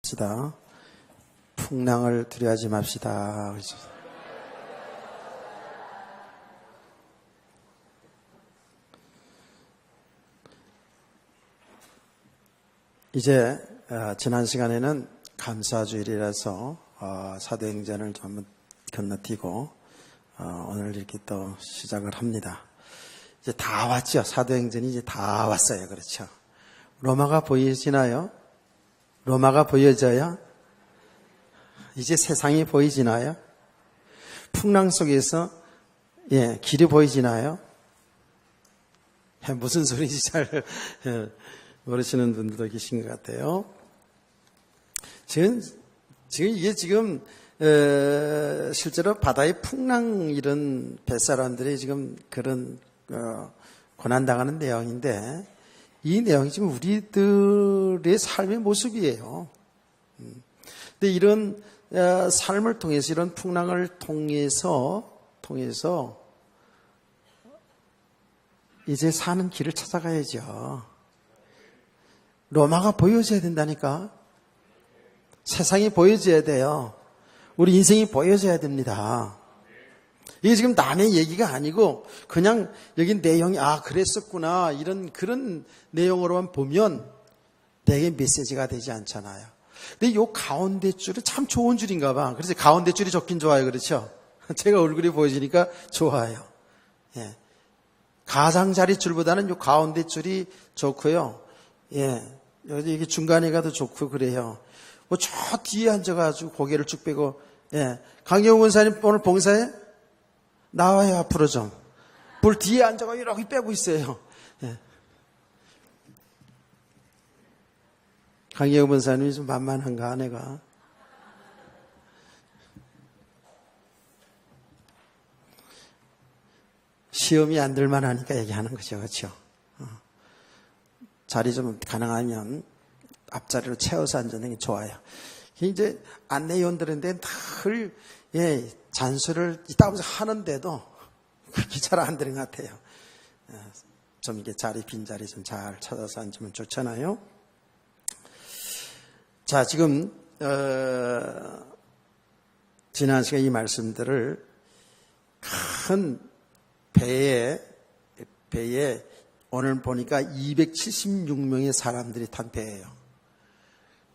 맙시다. 풍랑을 두려워하지 맙시다. 이제 지난 시간에는 감사주일이라서 사도행전을 좀 한번 건너뛰고 오늘 이렇게 또 시작을 합니다. 이제 다 왔죠. 사도행전이 이제 다 왔어요. 그렇죠. 로마가 보이시나요? 로마가 보여져요? 이제 세상이 보이지나요? 풍랑 속에서 길이 보이지나요? 무슨 소리인지 잘 모르시는 분들도 계신 것 같아요. 지금 실제로 바다의 풍랑 이런 뱃사람들이 지금 그런 고난당하는 내용인데 이 내용이 지금 우리들의 삶의 모습이에요. 근데 이런 삶을 통해서 이런 풍랑을 통해서 이제 사는 길을 찾아가야죠. 로마가 보여져야 된다니까. 세상이 보여져야 돼요. 우리 인생이 보여져야 됩니다. 이게 지금 남의 얘기가 아니고 그냥 여기 내용이 그랬었구나 이런 그런 내용으로만 보면 되게 메시지가 되지 않잖아요. 근데 요 가운데 줄이 참 좋은 줄인가 봐. 그래서 가운데 줄이 좋긴 좋아요. 그렇죠? 제가 얼굴이 보여지니까 좋아요. 가장자리 줄보다는 요 가운데 줄이 좋고요. 여기 이게 중간에 가도 좋고 그래요. 뭐 저 뒤에 앉아가지고 고개를 쭉 빼고 강경훈 원사님 오늘 봉사해? 나와요 앞으로 좀. 볼 뒤에 앉아가 이렇게 빼고 있어요. 강경훈 원사님이 좀 만만한가 내가. 시험이 안 들만 하니까 얘기하는 거죠. 그렇죠? 자리 좀 가능하면 앞자리로 채워서 앉는 게 좋아요. 이제 안내위원들인데 늘 잔소리를 이따가면서 하는데도 그게 잘 안 되는 것 같아요. 좀 이렇게 자리 빈 자리 좀 잘 찾아서 앉으면 좋잖아요. 자, 지금 지난 시간에 이 말씀들을 큰 배에 오늘 보니까 276명의 사람들이 탄 배예요.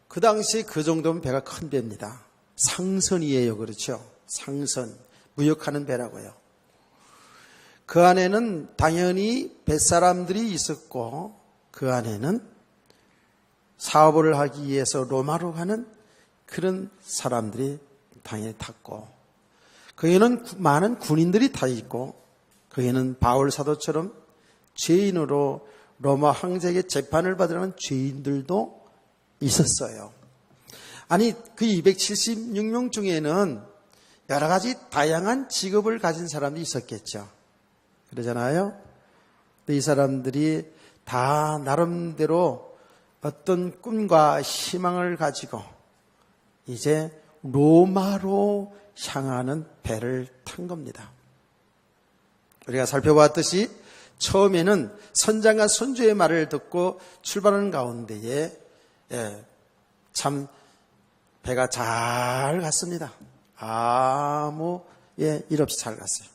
그 당시에 그 정도면 배가 큰 배입니다. 상선이에요. 그렇죠? 상선. 무역하는 배라고요. 그 안에는 당연히 뱃사람들이 있었고 그 안에는 사업을 하기 위해서 로마로 가는 그런 사람들이 당연히 탔고 거기에는 많은 군인들이 타 있고 거기에는 바울 사도처럼 죄인으로 로마 황제에게 재판을 받으려는 죄인들도 있었어요. 아니 그 276명 중에는 여러 가지 다양한 직업을 가진 사람이 있었겠죠. 그러잖아요. 이 사람들이 다 나름대로 어떤 꿈과 희망을 가지고 이제 로마로 향하는 배를 탄 겁니다. 우리가 살펴봤듯이 처음에는 선장과 선주의 말을 듣고 출발하는 가운데에 참 배가 잘 갔습니다. 아무 일 없이 잘 갔어요.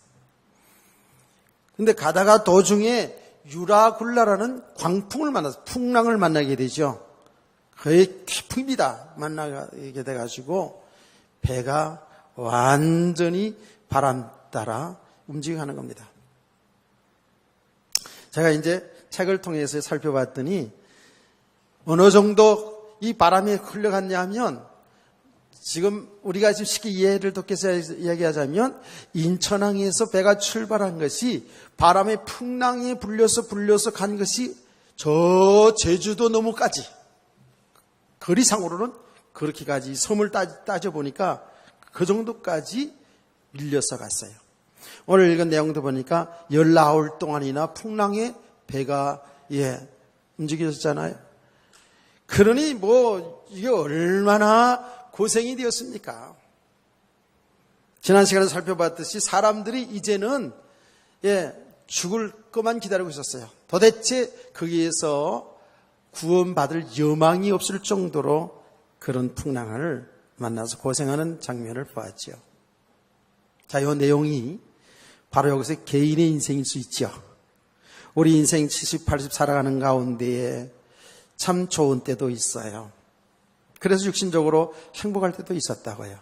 근데 가다가 도중에 유라굴라라는 광풍을 만나서 풍랑을 만나게 되죠. 거의 태풍입니다. 만나게 돼가지고 배가 완전히 바람 따라 움직여가는 겁니다. 제가 이제 책을 통해서 살펴봤더니 어느 정도 이 바람이 흘러갔냐 하면 지금 우리가 지금 쉽게 이해를 돕기 위해서 이야기하자면 인천항에서 배가 출발한 것이 바람의 풍랑에 불려서 간 것이 저 제주도 너머까지 거리상으로는 그렇게까지 섬을 따져보니까 그 정도까지 밀려서 갔어요. 오늘 읽은 내용도 보니까 19 동안이나 풍랑에 배가 움직여졌잖아요. 그러니 이게 얼마나 고생이 되었습니까? 지난 시간에 살펴봤듯이 사람들이 이제는 죽을 것만 기다리고 있었어요. 도대체 거기에서 구원받을 여망이 없을 정도로 그런 풍랑을 만나서 고생하는 장면을 보았죠. 자, 이 내용이 바로 여기서 개인의 인생일 수 있죠. 우리 인생 70, 80 살아가는 가운데에 참 좋은 때도 있어요. 그래서 육신적으로 행복할 때도 있었다고요.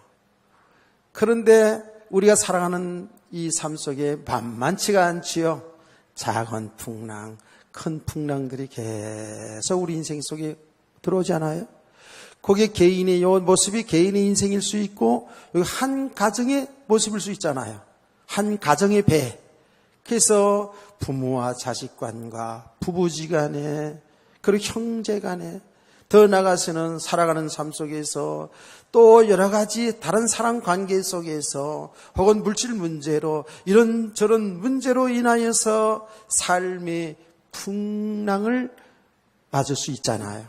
그런데 우리가 살아가는 이 삶 속에 만만치가 않지요. 작은 풍랑, 큰 풍랑들이 계속 우리 인생 속에 들어오지 않아요? 거기에 개인의 요 모습이 개인의 인생일 수 있고 여기 한 가정의 모습일 수 있잖아요. 한 가정의 배. 그래서 부모와 자식 간과 부부지간에 그리고 형제간에 더 나아가서는 살아가는 삶 속에서 또 여러 가지 다른 사람 관계 속에서 혹은 물질 문제로 이런저런 문제로 인하여서 삶의 풍랑을 맞을 수 있잖아요.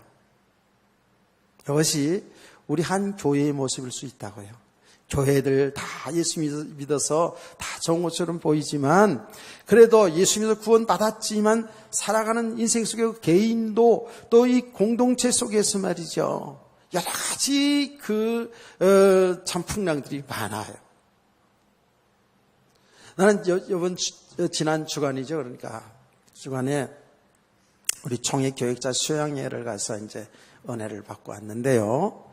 이것이 우리 한 교회의 모습일 수 있다고요. 교회들 다 예수 믿어서 다 좋은 것처럼 보이지만 그래도 예수 믿어 구원받았지만 살아가는 인생 속의 개인도 또 이 공동체 속에서 말이죠. 여러 가지 참 풍랑들이 많아요. 나는 지난 주간이죠. 그러니까 주간에 우리 총회 교역자 수양회를 가서 이제 은혜를 받고 왔는데요.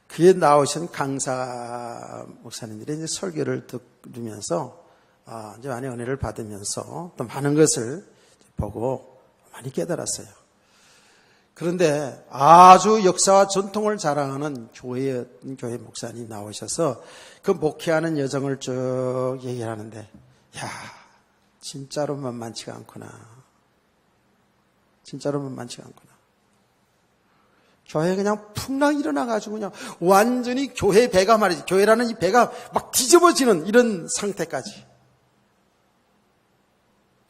그에 나오신 강사 목사님들이 이제 설교를 들으면서 이제 많이 은혜를 받으면서 또 많은 것을 보고 많이 깨달았어요. 그런데 아주 역사와 전통을 자랑하는 교회 목사님 나오셔서 그 목회하는 여정을 쭉 얘기를 하는데, 야, 진짜로 만만치가 않구나. 진짜로 만만치가 않구나. 교회에 그냥 풍랑이 일어나가지고 그냥 완전히 교회 배가 말이지. 교회라는 이 배가 막 뒤집어지는 이런 상태까지.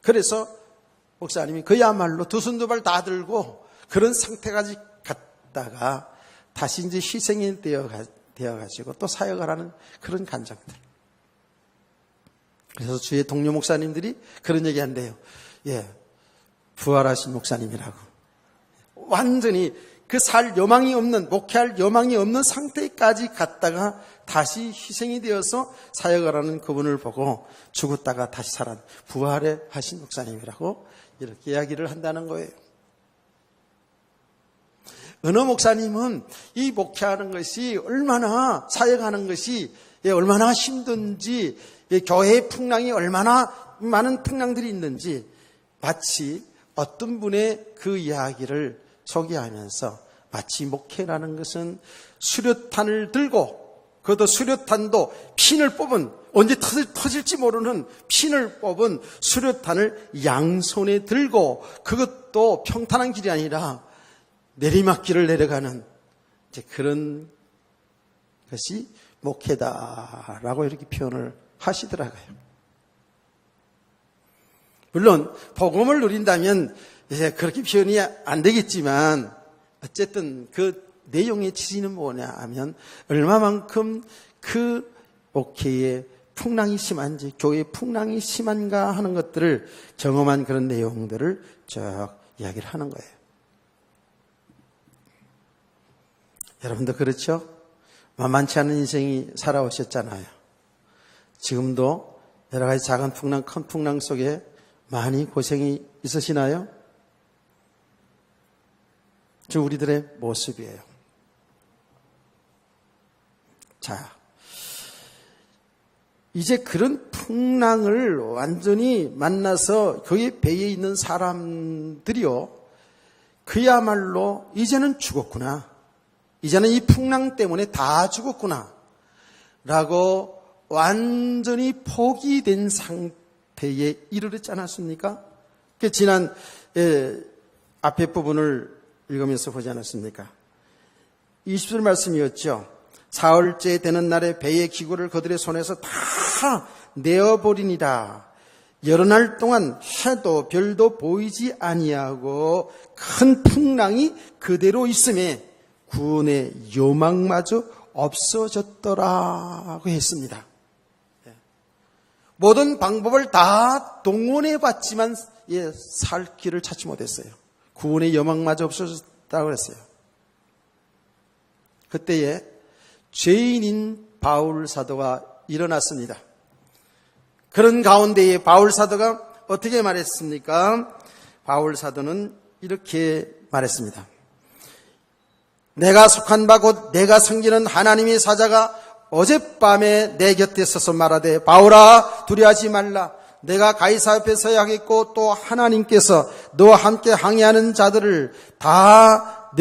그래서 목사님이 그야말로 두 손 두 발 다 들고 그런 상태까지 갔다가 다시 이제 희생이 되어가지고 또 사역을 하는 그런 간증들. 그래서 주의 동료 목사님들이 그런 얘기 한대요. 예, 부활하신 목사님이라고. 완전히 그 살 여망이 없는, 목회할 여망이 없는 상태까지 갔다가 다시 희생이 되어서 사역을 하는 그분을 보고 죽었다가 다시 살아 부활해 하신 목사님이라고 이렇게 이야기를 한다는 거예요. 어느 목사님은 이 목회하는 것이 얼마나, 사역하는 것이 얼마나 힘든지, 교회의 풍랑이 얼마나 많은 풍랑들이 있는지 마치 어떤 분의 그 이야기를 소개하면서 마치 목회라는 것은 수류탄을 들고 그것도 수류탄도 핀을 뽑은 언제 터질지 모르는 핀을 뽑은 수류탄을 양손에 들고 그것도 평탄한 길이 아니라 내리막길을 내려가는 이제 그런 것이 목회다라고 이렇게 표현을 하시더라고요. 물론 복음을 누린다면 이제 그렇게 표현이 안 되겠지만 어쨌든 그 내용의 취지는 뭐냐 하면 얼마만큼 그 목회의 풍랑이 심한지 교회의 풍랑이 심한가 하는 것들을 경험한 그런 내용들을 쭉 이야기를 하는 거예요. 여러분도 그렇죠? 만만치 않은 인생이 살아오셨잖아요. 지금도 여러 가지 작은 풍랑, 큰 풍랑 속에 많이 고생이 있으시나요? 저 우리들의 모습이에요. 자, 이제 그런 풍랑을 완전히 만나서 거기 배에 있는 사람들이요, 그야말로 이제는 죽었구나. 이제는 이 풍랑 때문에 다 죽었구나. 라고 완전히 포기된 상태에 이르렀지 않았습니까? 지난 앞에 부분을 읽으면서 보지 않았습니까? 20절 말씀이었죠. 사흘째 되는 날에 배의 기구를 그들의 손에서 다 내어버리니라. 여러 날 동안 해도 별도 보이지 아니하고 큰 풍랑이 그대로 있음에 구원의 요망마저 없어졌더라고 했습니다. 모든 방법을 다 동원해 봤지만 살 길을 찾지 못했어요. 구원의 여망마저 없어졌다고 그랬어요. 그때에 죄인인 바울 사도가 일어났습니다. 그런 가운데에 바울 사도가 어떻게 말했습니까? 바울 사도는 이렇게 말했습니다. 내가 속한 바 곧 내가 섬기는 하나님의 사자가 어젯밤에 내 곁에 서서 말하되 바울아 두려워하지 말라. 내가 가이사 앞에 서야 하겠고 또 하나님께서 너와 함께 항해하는 자들을 다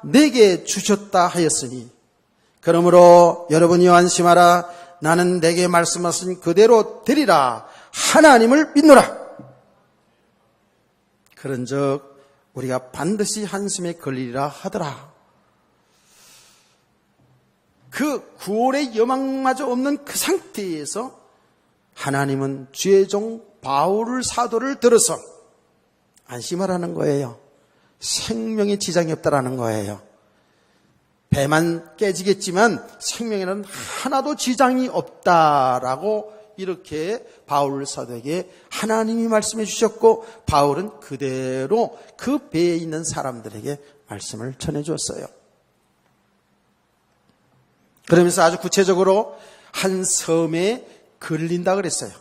내게 주셨다 하였으니 그러므로 여러분이 안심하라. 나는 내게 말씀하신 그대로 되리라. 하나님을 믿노라. 그런즉 우리가 반드시 한숨에 걸리리라 하더라. 그 구원의 여망마저 없는 그 상태에서 하나님은 주의 종 바울 사도를 들어서 안심하라는 거예요. 생명에 지장이 없다라는 거예요. 배만 깨지겠지만 생명에는 하나도 지장이 없다라고 이렇게 바울 사도에게 하나님이 말씀해 주셨고 바울은 그대로 그 배에 있는 사람들에게 말씀을 전해 주었어요. 그러면서 아주 구체적으로 한 섬에 걸린다 그랬어요.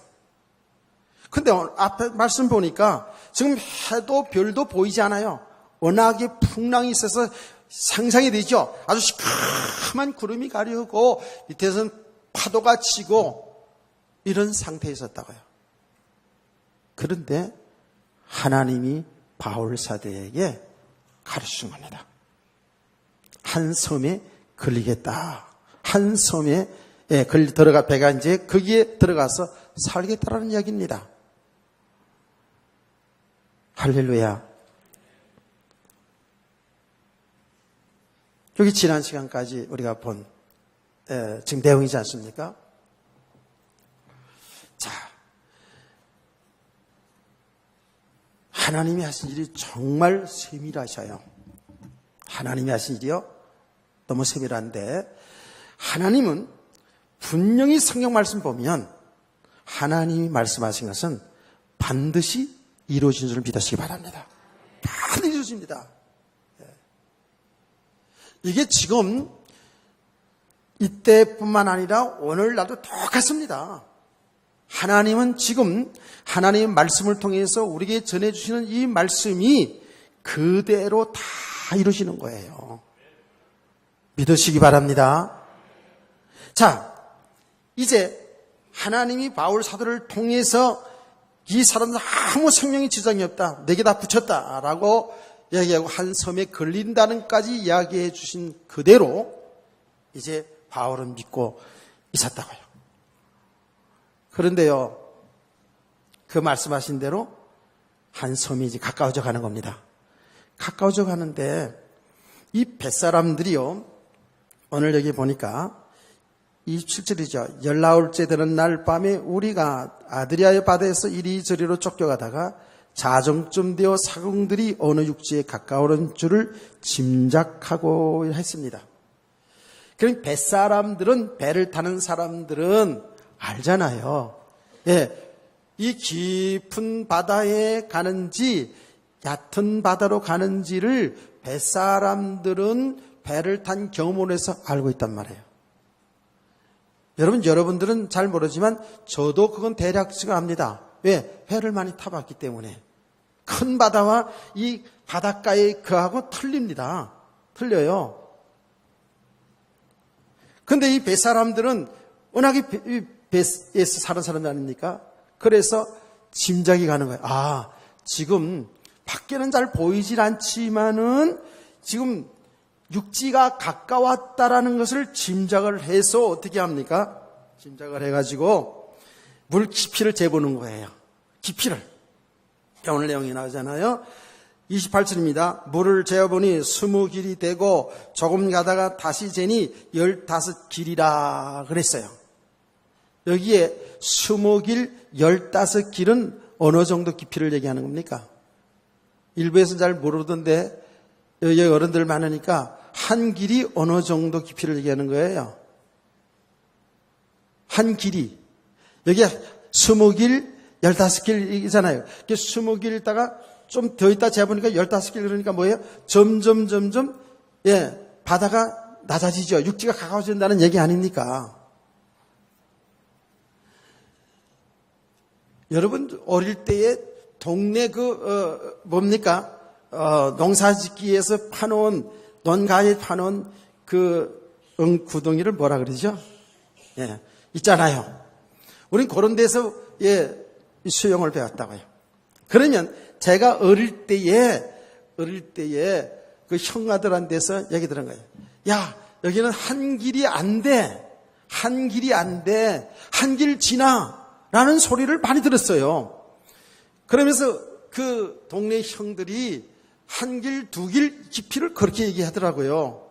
근데 앞에 말씀 보니까 지금 해도 별도 보이지 않아요. 워낙에 풍랑이 있어서 상상이 되죠. 아주 시커먼 구름이 가려고 밑에서는 파도가 치고 이런 상태에 있었다고요. 그런데 하나님이 바울 사도에게 가르치신 겁니다. 한 섬에 걸리겠다. 한 섬에 배가 이제 거기에 들어가서 살겠다라는 이야기입니다. 할렐루야. 여기 지난 시간까지 우리가 본 지금 내용이지 않습니까? 자, 하나님이 하신 일이 정말 세밀하셔요. 하나님이 하신 일이요? 너무 세밀한데 하나님은 분명히 성경 말씀 보면 하나님이 말씀하신 것은 반드시 이루어진 줄을 믿으시기 바랍니다. 반드시 이루어집니다. 이게 지금 이때뿐만 아니라 오늘날도 똑같습니다. 하나님은 지금 하나님의 말씀을 통해서 우리에게 전해주시는 이 말씀이 그대로 다 이루어지는 거예요. 믿으시기 바랍니다. 자, 이제 하나님이 바울 사도를 통해서 이 사람들 아무 생명의 지장이 없다. 내게 다 붙였다라고 이야기하고 한 섬에 걸린다는까지 이야기해 주신 그대로 이제 바울은 믿고 있었다고요. 그런데요, 그 말씀하신 대로 한 섬이 이제 가까워져 가는 겁니다. 가까워져 가는데 이 뱃사람들이요, 오늘 여기 보니까 27절이죠. 19일째 되는 날 밤에 우리가 아드리아의 바다에서 이리저리로 쫓겨가다가 자정쯤 되어 사공들이 어느 육지에 가까우는 줄을 짐작하고 했습니다. 그럼 뱃사람들은, 배를 타는 사람들은 알잖아요. 예, 이 깊은 바다에 가는지 얕은 바다로 가는지를 뱃사람들은 배를 탄 경험으로 해서 알고 있단 말이에요. 여러분들은 잘 모르지만 저도 그건 대략적으로 압니다. 왜? 배를 많이 타봤기 때문에. 큰 바다와 이 바닷가에 그하고 틀립니다. 틀려요. 근데 이 뱃사람들은 워낙에 배에서 사는 사람이 아닙니까? 그래서 짐작이 가는 거예요. 아, 지금 밖에는 잘 보이질 않지만은 지금 육지가 가까웠다라는 것을 짐작을 해서 어떻게 합니까? 짐작을 해가지고 물 깊이를 재보는 거예요. 깊이를. 오늘 내용이 나오잖아요. 28절입니다. 물을 재어보니 20길이 되고 조금 가다가 다시 재니 15길이라 그랬어요. 여기에 20길, 15길은 어느 정도 깊이를 얘기하는 겁니까? 일부에서는 잘 모르던데 여기 어른들 많으니까 한 길이 어느 정도 깊이를 얘기하는 거예요. 한 길이. 여기 20길, 15길이잖아요. 20길 있다가 좀 더 있다 재보니까 15길 그러니까 뭐예요? 점점, 예, 바다가 낮아지죠. 육지가 가까워진다는 얘기 아닙니까? 여러분 어릴 때에 동네 농사짓기에서 파놓은 논가에 파놓은 그 구덩이를 뭐라 그러죠? 예, 있잖아요. 우린 그런 데서 수영을 배웠다고요. 그러면 제가 어릴 때에 그 형아들한테서 얘기 들은 거예요. 야, 여기는 한 길이 안 돼. 한 길이 안 돼. 한 길 지나. 라는 소리를 많이 들었어요. 그러면서 그 동네 형들이 한 길, 두 길 깊이를 그렇게 얘기하더라고요.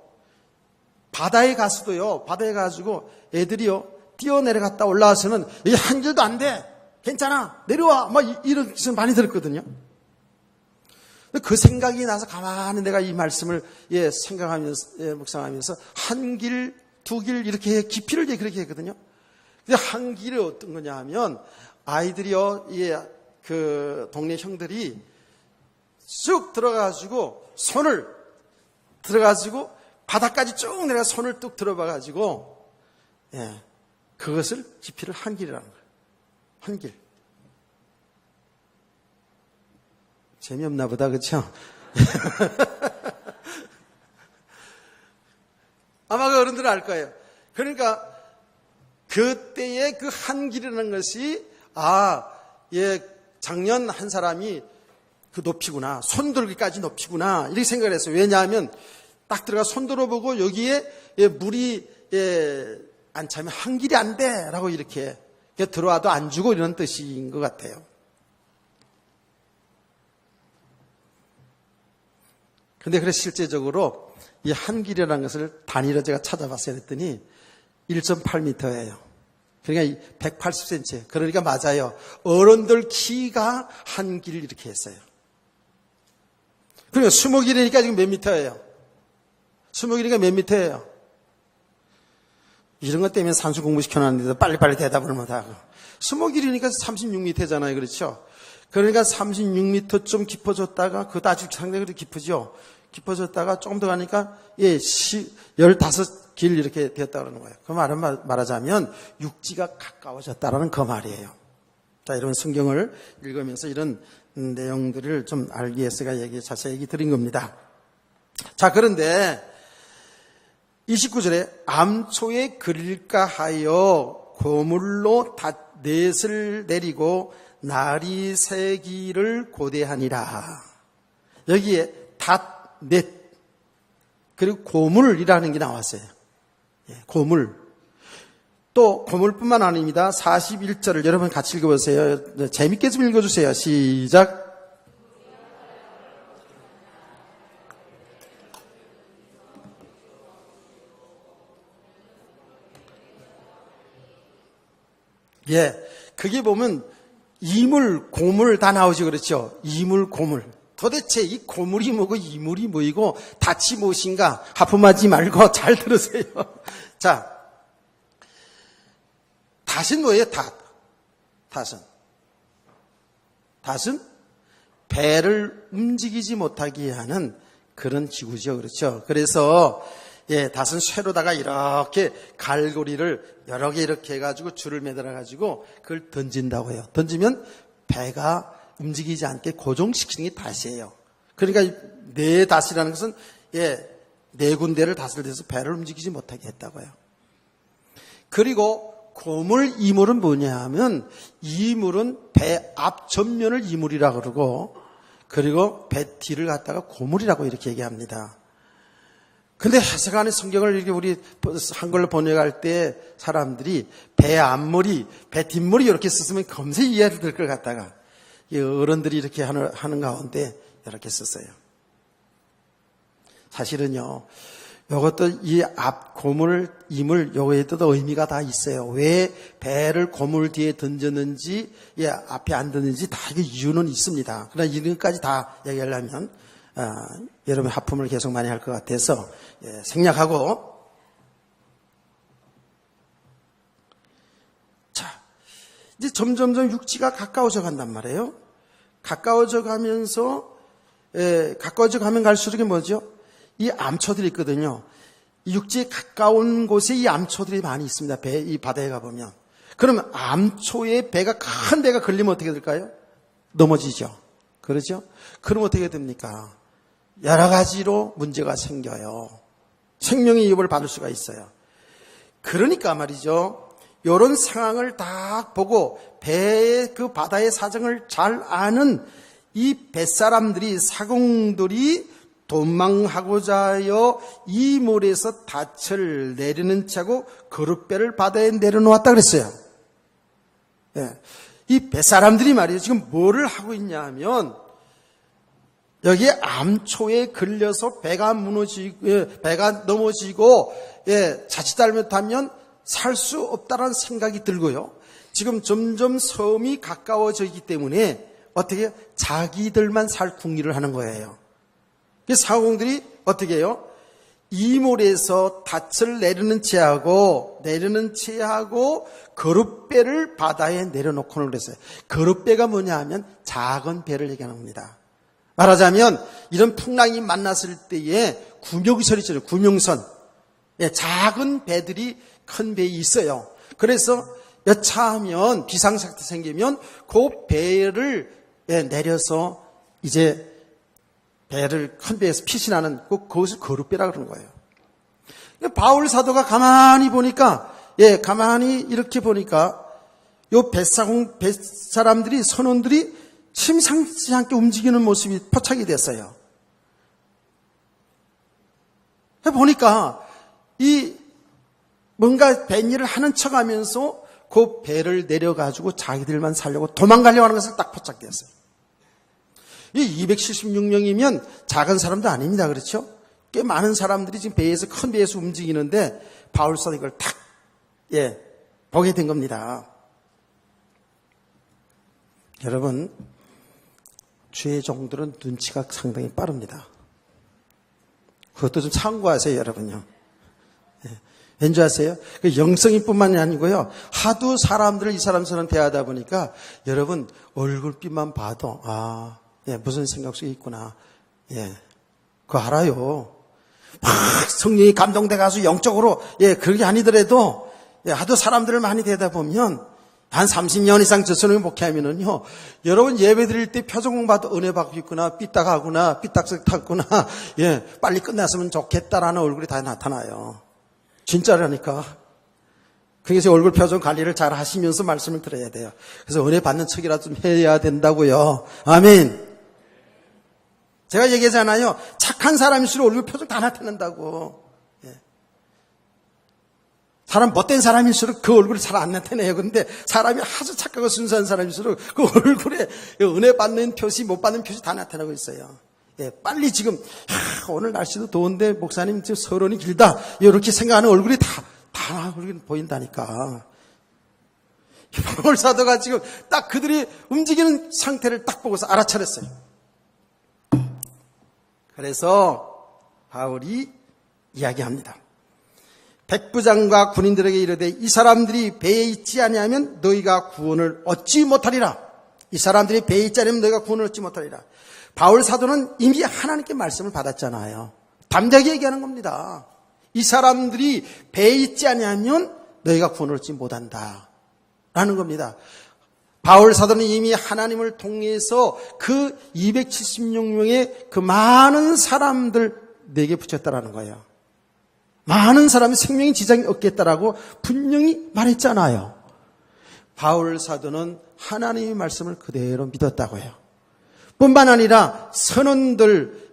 바다에 가서도요, 바다에 가지고 애들이요, 뛰어내려갔다 올라와서는 여기 한 길도 안 돼. 괜찮아. 내려와. 막 이런 것을 많이 들었거든요. 그 생각이 나서 가만히 내가 이 말씀을 생각하면서, 묵상하면서 한 길, 두 길 이렇게 깊이를 그렇게 했거든요. 근데 한 길이 어떤 거냐 하면 아이들이요, 그 동네 형들이 쑥 들어가가지고 손을 들어가지고 바닥까지 쭉 내가 손을 뚝 들어봐가지고 그것을 깊이를 한 길이라는 거예요. 한 길. 재미없나 보다, 그렇죠? 아마 그 어른들은 알 거예요. 그러니까 그때의 그 한 길이라는 것이 작년 한 사람이 그 높이구나, 손 들기까지 높이구나 이렇게 생각을 했어요. 왜냐하면 딱 들어가 손 들어보고 여기에 물이 안 차면 한 길이 안 돼라고 이렇게 들어와도 안 주고 이런 뜻인 것 같아요. 근데 그래서 실제적으로 이 한 길이라는 것을 단위로 제가 찾아봤어야 했더니 1.8m예요. 그러니까 180cm. 그러니까 맞아요. 어른들 키가 한 길 이렇게 했어요. 그리고 20길이니까 지금 몇 미터예요? 20길이니까 몇 미터예요? 이런 것 때문에 산수 공부 시켜놨는데도 빨리빨리 대답을 못하고. 20길이니까 36m잖아요. 그렇죠? 그러니까 36m 좀 깊어졌다가, 그것도 아주 상당히 깊으죠? 깊어졌다가 조금 더 가니까 15길 이렇게 되었다 그러는 거예요. 그 말은 말하자면 육지가 가까워졌다라는 그 말이에요. 자, 이런 성경을 읽으면서 이런 내용들을 좀 알기 위해서가 자세히 얘기 드린 겁니다. 자, 그런데 29절에 암초에 그릴까 하여 고물로 닷넷을 내리고 날이 새기를 고대하니라. 여기에 닷넷 그리고 고물이라는 게 나왔어요. 고물. 또 고물뿐만 아닙니다. 41절을 여러분 같이 읽어보세요. 재밌게 좀 읽어주세요. 시작. 그게 보면 이물, 고물 다 나오죠. 그렇죠? 이물, 고물. 도대체 이 고물이 뭐고 이물이 뭐이고 닷이 무엇인가 하품하지 말고 잘 들으세요. 자, 닷은 뭐예요? 닷은 배를 움직이지 못하게 하는 그런 기구죠. 그렇죠? 그래서 닷은 쇠로다가 이렇게 갈고리를 여러 개 이렇게 해가지고 줄을 매달아가지고 그걸 던진다고 해요. 던지면 배가 움직이지 않게 고정시키는 게 닷이에요. 그러니까 네 닷이라는 것은 네 군데를 닷을 대서 배를 움직이지 못하게 했다고요. 그리고 고물, 이물은 뭐냐 하면 이물은 배 앞 전면을 이물이라고 그러고 그리고 배 뒤를 갖다가 고물이라고 이렇게 얘기합니다. 근데 해석하는 성경을 이렇게 우리 한글로 번역할 때 사람들이 배 앞물이, 배 뒷물이 이렇게 썼으면 검색 이해를 될 것 같다가 어른들이 이렇게 하는 가운데 이렇게 썼어요. 사실은요, 이것도 이 앞 고물, 이물, 요거에도 의미가 다 있어요. 왜 배를 고물 뒤에 던졌는지, 앞에 안 던졌는지 다 이게 이유는 있습니다. 그러나 이런까지 다 얘기하려면, 여러분 하품을 계속 많이 할 것 같아서, 생략하고, 자, 이제 점점점 육지가 가까워져 간단 말이에요. 가까워져 가면서, 가까워져 가면 갈수록 뭐죠? 이 암초들이 있거든요. 육지에 가까운 곳에 이 암초들이 많이 있습니다. 이 바다에 가보면. 그러면 암초에 큰 배가 걸리면 어떻게 될까요? 넘어지죠. 그렇죠? 그럼 어떻게 됩니까? 여러 가지로 문제가 생겨요. 생명의 위협을 받을 수가 있어요. 그러니까 말이죠. 이런 상황을 딱 보고 배의 그 바다의 사정을 잘 아는 이 뱃사람들이, 사공들이 도망하고자 하여 이 모래에서 닻을 내리는 채하고 거룻배를 바다에 내려놓았다 그랬어요. 예. 이 뱃사람들이 말이에요. 지금 뭐를 하고 있냐 하면 여기에 암초에 걸려서 배가 무너지고, 배가 넘어지고, 자칫 잘못하면 살 수 없다라는 생각이 들고요. 지금 점점 섬이 가까워져 있기 때문에 어떻게 자기들만 살 궁리를 하는 거예요. 사공들이 어떻게 해요? 이 모래에서 닻을 내리는 채하고 거룻배를 바다에 내려놓고는 그랬어요. 거룻배가 뭐냐 하면 작은 배를 얘기하는 겁니다. 말하자면 이런 풍랑이 만났을 때에 구명선이 있잖아요. 구명선. 작은 배들이 큰 배에 있어요. 그래서 여차하면 비상사태 생기면 그 배를 내려서 이제 배를 큰 배에서 피신하는 그것을 거룻배라 그러는 거예요. 바울 사도가 가만히 보니까 가만히 이렇게 보니까 요 뱃사람들이 선원들이 심상치 않게 움직이는 모습이 포착이 됐어요. 보니까 이 뭔가 뱃일을 하는 척하면서 그 배를 내려가지고 자기들만 살려고 도망가려고 하는 것을 딱 포착됐어요. 이 276명이면 작은 사람도 아닙니다. 그렇죠? 꽤 많은 사람들이 지금 큰 배에서 움직이는데 바울 사도가 이걸 탁 보게 된 겁니다. 여러분, 주의 종들은 눈치가 상당히 빠릅니다. 그것도 좀 참고하세요, 여러분요. 왠지 아세요? 그 영성이 뿐만이 아니고요. 하도 사람들을 이 사람처럼 대하다 보니까 여러분 얼굴빛만 봐도 무슨 생각 속에 있구나. 그거 알아요. 막 성령이 감동돼 가서 영적으로 그게 아니더라도 하도 사람들을 많이 대하다 보면 한 30년 이상 저선을 목회하면은요, 여러분 예배 드릴 때 표정 봐도 은혜 받고 있구나, 삐딱하구나, 삐딱색 탔구나, 빨리 끝났으면 좋겠다라는 얼굴이 다 나타나요. 진짜라니까. 그래서 얼굴 표정 관리를 잘 하시면서 말씀을 들어야 돼요. 그래서 은혜 받는 척이라도 좀 해야 된다고요. 아멘. 제가 얘기하잖아요. 착한 사람일수록 얼굴 표정 다 나타난다고. 사람 못된 사람일수록 그 얼굴이 잘 안 나타내요. 그런데 사람이 아주 착하고 순수한 사람일수록 그 얼굴에 은혜 받는 표시, 못 받는 표시 다 나타나고 있어요. 빨리 지금 오늘 날씨도 더운데 목사님 지금 서론이 길다 이렇게 생각하는 얼굴이 다 얼굴이 보인다니까. 바울 사도가 지금 딱 그들이 움직이는 상태를 딱 보고서 알아차렸어요. 그래서 바울이 이야기합니다. 백부장과 군인들에게 이르되 이 사람들이 배에 있지 아니하면 너희가 구원을 얻지 못하리라. 이 사람들이 배에 있지 않으면 너희가 구원을 얻지 못하리라. 바울 사도는 이미 하나님께 말씀을 받았잖아요. 담대하게 얘기하는 겁니다. 이 사람들이 배에 있지 아니하면 너희가 구원을 얻지 못한다 라는 겁니다. 바울 사도는 이미 하나님을 통해서 그 276명의 그 많은 사람들 내게 붙였다라는 거예요. 많은 사람이 생명의 지장이 없겠다라고 분명히 말했잖아요. 바울 사도는 하나님의 말씀을 그대로 믿었다고 해요. 뿐만 아니라 선원들,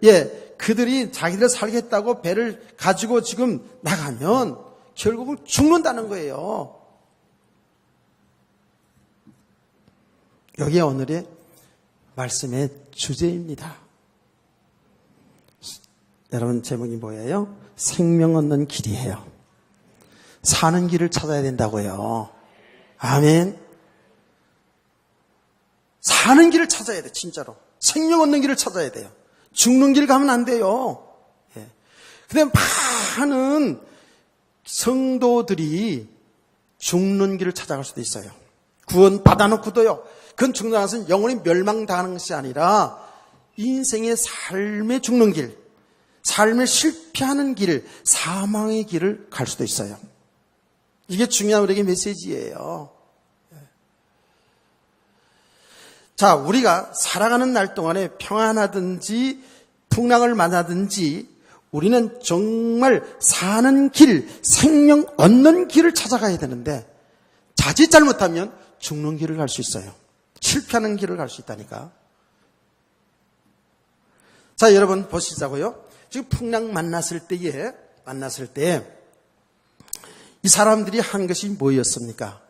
그들이 자기들 살겠다고 배를 가지고 지금 나가면 결국은 죽는다는 거예요. 여기에 오늘의 말씀의 주제입니다. 여러분 제목이 뭐예요? 생명 얻는 길이에요. 사는 길을 찾아야 된다고요. 아멘. 사는 길을 찾아야 돼, 진짜로. 생명 얻는 길을 찾아야 돼요. 죽는 길 가면 안 돼요. 근데 많은 성도들이 죽는 길을 찾아갈 수도 있어요. 구원 받아놓고도요. 그건 죽는 것은 영원히 멸망당하는 것이 아니라 인생의 삶의 죽는 길, 삶을 실패하는 길, 사망의 길을 갈 수도 있어요. 이게 중요한 우리에게 메시지예요. 자, 우리가 살아가는 날 동안에 평안하든지 풍랑을 만나든지 우리는 정말 사는 길, 생명 얻는 길을 찾아가야 되는데 자칫 잘못하면 죽는 길을 갈 수 있어요. 실패하는 길을 갈 수 있다니까. 자, 여러분 보시자고요. 지금 풍랑 만났을 때 이 사람들이 한 것이 뭐였습니까?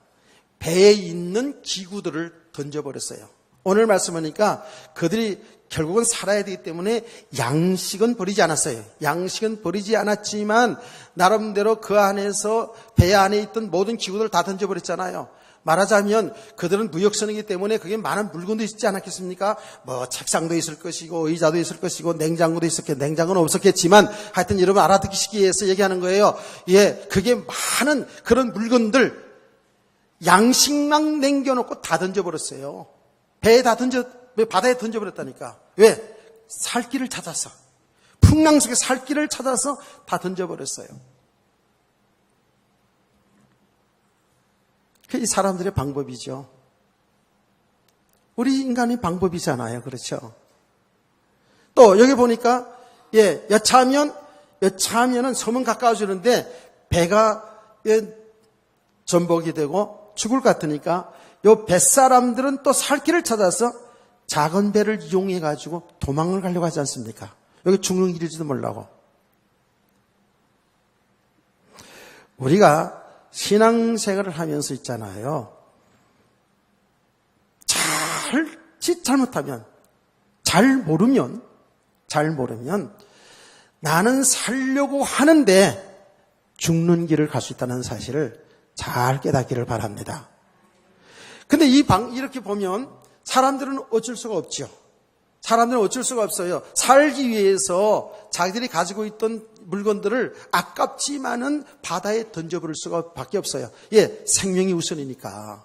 배에 있는 기구들을 던져버렸어요. 오늘 말씀하니까 그들이 결국은 살아야 되기 때문에 양식은 버리지 않았어요. 양식은 버리지 않았지만 나름대로 그 안에서 배 안에 있던 모든 기구들을 다 던져버렸잖아요. 말하자면 그들은 무역선이기 때문에 그게 많은 물건도 있지 않았겠습니까? 뭐 책상도 있을 것이고 의자도 있을 것이고 냉장고도 냉장고는 없었겠지만 하여튼 여러분 알아듣기 위해서 얘기하는 거예요. 예, 그게 많은 그런 물건들 양식만 남겨놓고 다 던져버렸어요. 바다에 던져버렸다니까. 왜? 살 길을 찾아서. 풍랑 속에 살 길을 찾아서 다 던져버렸어요. 이 사람들의 방법이죠. 우리 인간의 방법이잖아요. 그렇죠? 또 여기 보니까 여차하면은 섬은 가까워지는데 배가 전복이 되고 죽을 것 같으니까 요 뱃사람들은 또 살 길을 찾아서 작은 배를 이용해 가지고 도망을 가려고 하지 않습니까? 여기 죽는 길일지도 몰라고. 우리가 신앙생활을 하면서 있잖아요. 잘못하면, 잘 모르면 나는 살려고 하는데 죽는 길을 갈 수 있다는 사실을 잘 깨닫기를 바랍니다. 근데 이렇게 보면 사람들은 어쩔 수가 없죠. 사람들은 어쩔 수가 없어요. 살기 위해서 자기들이 가지고 있던 물건들을 아깝지만은 바다에 던져버릴 수밖에 없어요. 예, 생명이 우선이니까.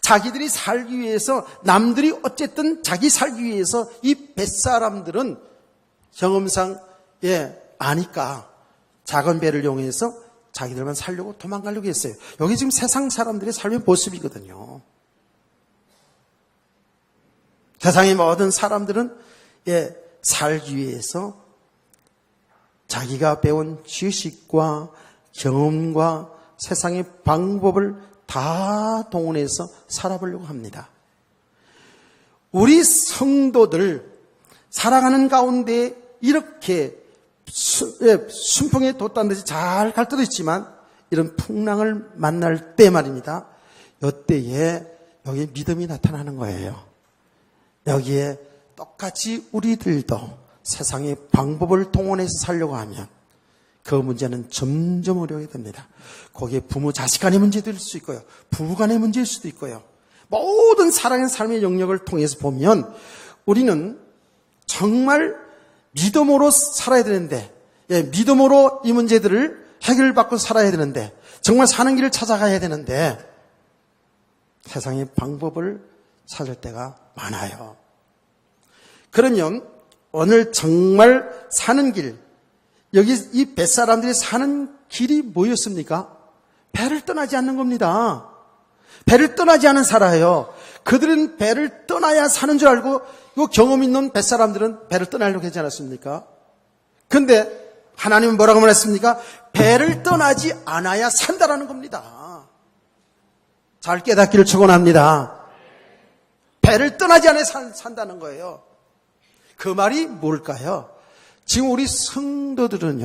자기들이 살기 위해서 남들이 어쨌든 자기 살기 위해서 이 뱃사람들은 경험상 아니까 작은 배를 이용해서 자기들만 살려고 도망가려고 했어요. 여기 지금 세상 사람들의 삶의 모습이거든요. 세상의 모든 사람들은 살기 위해서 자기가 배운 지식과 경험과 세상의 방법을 다 동원해서 살아보려고 합니다. 우리 성도들 살아가는 가운데 이렇게 순풍에 돛단 듯이 잘 갈 때도 있지만 이런 풍랑을 만날 때 말입니다. 이때에 여기에 믿음이 나타나는 거예요. 여기에 똑같이 우리들도 세상의 방법을 동원해서 살려고 하면 그 문제는 점점 어려워야 됩니다. 거기에 부모 자식 간의 문제도 있을 수 있고요. 부부 간의 문제일 수도 있고요. 모든 사랑의 삶의 영역을 통해서 보면 우리는 정말 믿음으로 살아야 되는데 믿음으로 이 문제들을 해결받고 살아야 되는데 정말 사는 길을 찾아가야 되는데 세상의 방법을 찾을 때가 많아요. 그러면 오늘 정말 사는 길, 여기 이 뱃사람들이 사는 길이 뭐였습니까? 배를 떠나지 않는 겁니다. 배를 떠나지 않은 살아요. 그들은 배를 떠나야 사는 줄 알고 이 경험 있는 뱃사람들은 배를 떠나려고 하지 않았습니까? 근데 하나님은 뭐라고 말했습니까? 배를 떠나지 않아야 산다라는 겁니다. 잘 깨닫기를 축원합니다. 배를 떠나지 않아야 산다는 거예요. 그 말이 뭘까요? 지금 우리 성도들은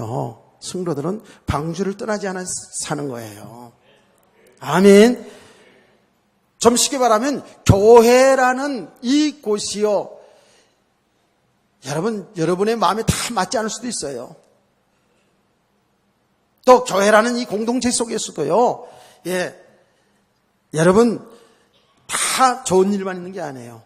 방주를 떠나지 않아 사는 거예요. 아멘. 좀 쉽게 말하면 교회라는 이 곳이요. 여러분의 마음에 다 맞지 않을 수도 있어요. 또 교회라는 이 공동체 속에서도요. 여러분 다 좋은 일만 있는 게 아니에요.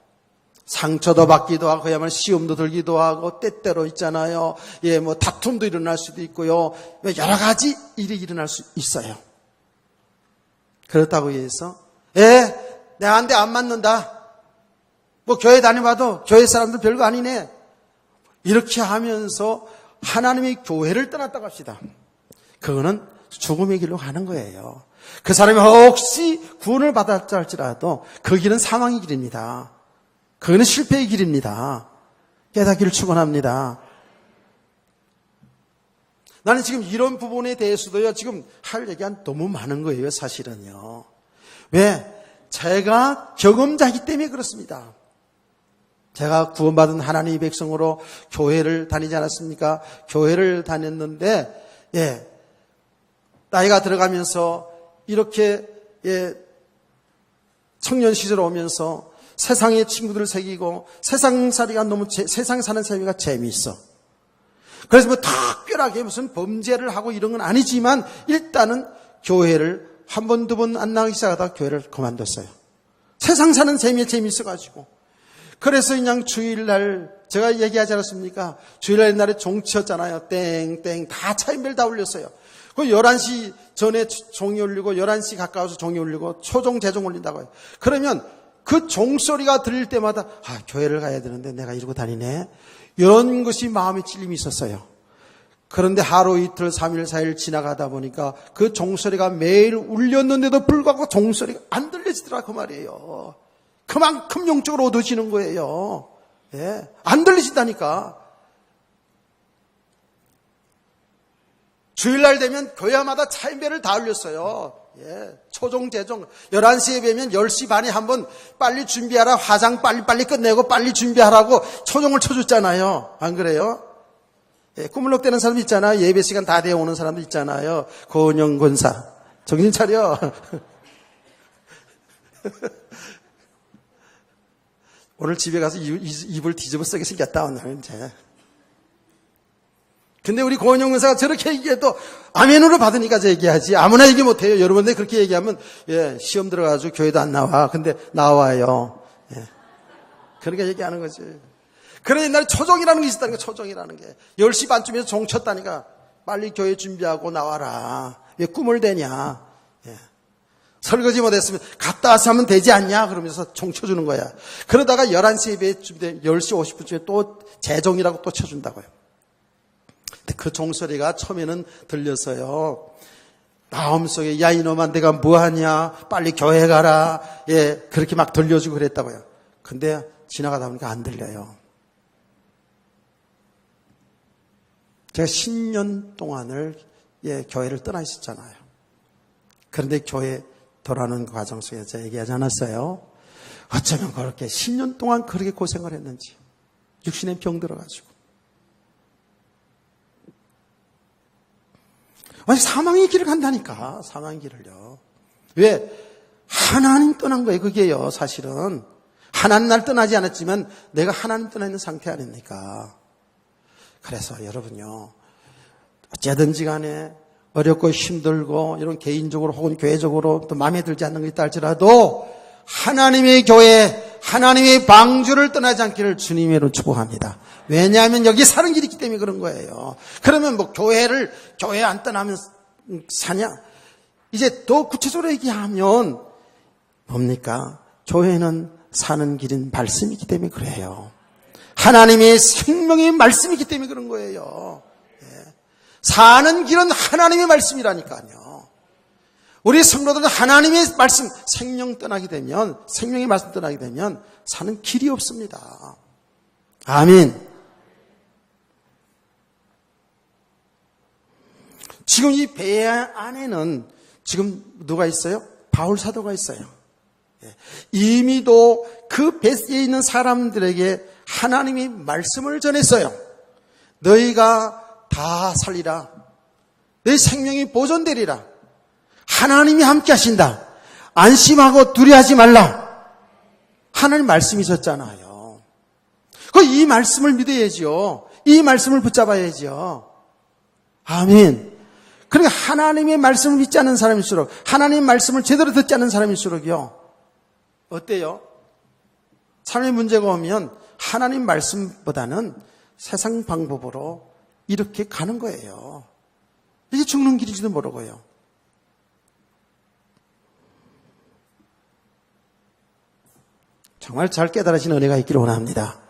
상처도 받기도 하고 그야말로 시험도 들기도 하고 때때로 있잖아요. 뭐 다툼도 일어날 수도 있고요. 여러 가지 일이 일어날 수 있어요. 그렇다고 해서 내한테 안 맞는다. 뭐 교회 다녀봐도 교회 사람들 별거 아니네. 이렇게 하면서 하나님의 교회를 떠났다고 합시다. 그거는 죽음의 길로 가는 거예요. 그 사람이 혹시 구원을 받았다 할지라도 그 길은 사망의 길입니다. 그거는 실패의 길입니다. 깨닫기를 축원합니다. 나는 지금 이런 부분에 대해서도요, 지금 할 얘기가 너무 많은 거예요, 사실은요. 왜? 제가 경험자이기 때문에 그렇습니다. 제가 구원받은 하나님의 백성으로 교회를 다니지 않았습니까? 교회를 다녔는데, 나이가 들어가면서 이렇게, 청년 시절 오면서 세상의 친구들을 사귀고 세상살이가 너무, 세상 사는 삶이가 재미있어. 그래서 뭐 특별하게 무슨 범죄를 하고 이런 건 아니지만 일단은 교회를 한 번, 두 번 안 나가기 시작하다가 교회를 그만뒀어요. 세상 사는 재미에 재미있어가지고. 그래서 그냥 주일날, 제가 얘기하지 않았습니까? 주일날 옛날에 종치였잖아요. 땡땡 다 차인벨 다 울렸어요. 그 11시 전에 종이 울리고 11시 가까워서 종이 울리고 초종, 재종 울린다고 해요. 그러면 그 종소리가 들릴 때마다 교회를 가야 되는데 내가 이러고 다니네. 이런 것이 마음의 찔림이 있었어요. 그런데 하루 이틀 3일 4일 지나가다 보니까 그 종소리가 매일 울렸는데도 불구하고 종소리가 안 들려지더라 그 말이에요. 그만큼 영적으로 어두워지는 거예요. 안 들리신다니까. 주일날 되면 교회마다 차인배를 다 울렸어요. 초종, 재종. 11시에 뵈면 10시 반에 한번 빨리 준비하라. 화장 빨리 끝내고 빨리 준비하라고 초종을 쳐줬잖아요. 안 그래요? 꾸물럭대는 사람 있잖아요. 예배 시간 다 되어 오는 사람도 있잖아요. 권영 권사. 정신 차려. 오늘 집에 가서 입을 뒤집어 쓰게 생겼다, 오늘 이제. 근데 우리 고은영 권사가 저렇게 얘기해도 아멘으로 받으니까 저 얘기하지. 아무나 얘기 못해요. 여러분들 그렇게 얘기하면 시험 들어가지고 교회도 안 나와. 근데 나와요. 그렇게 얘기하는 거지. 그런 옛날에 초종이라는 게 있었다는 게 초종이라는 게. 10시 반쯤에서 종 쳤다니까 빨리 교회 준비하고 나와라. 왜 꿈을 대냐. 설거지 못했으면 갔다 와서 하면 되지 않냐 그러면서 종 쳐주는 거야. 그러다가 11시 예배 준비 10시 50분쯤에 또 재종이라고 또 쳐준다고요. 그 종소리가 처음에는 들렸어요. 마음속에 야 이놈아 내가 뭐하냐 빨리 교회 가라. 그렇게 막 들려주고 그랬다고요. 근데 지나가다 보니까 안 들려요. 제가 10년 동안을 교회를 떠나 있었잖아요. 그런데 교회 돌아오는 과정 속에 제가 얘기하지 않았어요. 어쩌면 그렇게 10년 동안 그렇게 고생을 했는지. 육신에 병 들어가지고. 아니 사망의 길을 간다니까. 사망의 길을요. 왜? 하나님 떠난 거예요. 그게요. 사실은. 하나님 날 떠나지 않았지만 내가 하나님 떠나 있는 상태 아닙니까? 그래서 여러분요. 어쨌든지 간에 어렵고 힘들고 이런 개인적으로 혹은 교회적으로 또 마음에 들지 않는 게 있다 할지라도 하나님의 교회, 하나님의 방주를 떠나지 않기를 주님으로 축복합니다. 왜냐하면 여기 사는 길이 있기 때문에 그런 거예요. 그러면 뭐 교회 안 떠나면 사냐? 이제 더 구체적으로 얘기하면 뭡니까? 교회는 사는 길인 말씀이기 때문에 그래요. 하나님의 생명의 말씀이기 때문에 그런 거예요. 사는 길은 하나님의 말씀이라니까요. 우리 성도들은 하나님의 말씀, 생명의 말씀 떠나게 되면 사는 길이 없습니다. 아멘. 지금 이 배 안에는 지금 누가 있어요? 바울 사도가 있어요. 이미도 그 배에 있는 사람들에게 하나님이 말씀을 전했어요. 너희가 다 살리라. 너희 생명이 보존되리라. 하나님이 함께 하신다. 안심하고 두려워하지 말라. 하나님 말씀이 있었잖아요. 이 말씀을 믿어야지요. 이 말씀을 붙잡아야지요. 아멘. 그러니까 하나님의 말씀을 믿지 않는 사람일수록, 하나님의 말씀을 제대로 듣지 않는 사람일수록요. 어때요? 삶의 문제가 오면 하나님 말씀보다는 세상 방법으로 이렇게 가는 거예요. 이게 죽는 길인지도 모르고요. 정말 잘 깨달으신 은혜가 있기를 원합니다.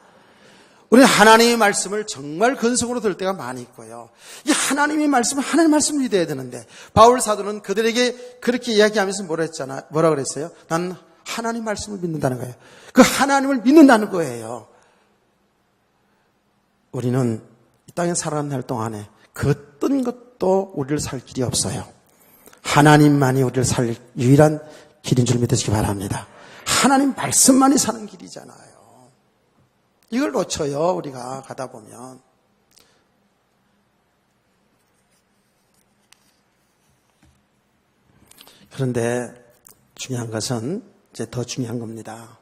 우리는 하나님의 말씀을 정말 근성으로 들을 때가 많이 있고요. 이 하나님의 말씀은 하나님의 말씀을 믿어야 되는데 바울 사도는 그들에게 그렇게 이야기하면서 뭐라 그랬어요? 난 하나님 말씀을 믿는다는 거예요. 그 하나님을 믿는다는 거예요. 우리는 이 땅에 살아가는 날 동안에 그 어떤 것도 우리를 살 길이 없어요. 하나님만이 우리를 살 유일한 길인 줄 믿으시기 바랍니다. 하나님 말씀만이 사는 길이잖아요. 이걸 놓쳐요, 우리가 가다 보면. 그런데 중요한 것은 이제 더 중요한 겁니다.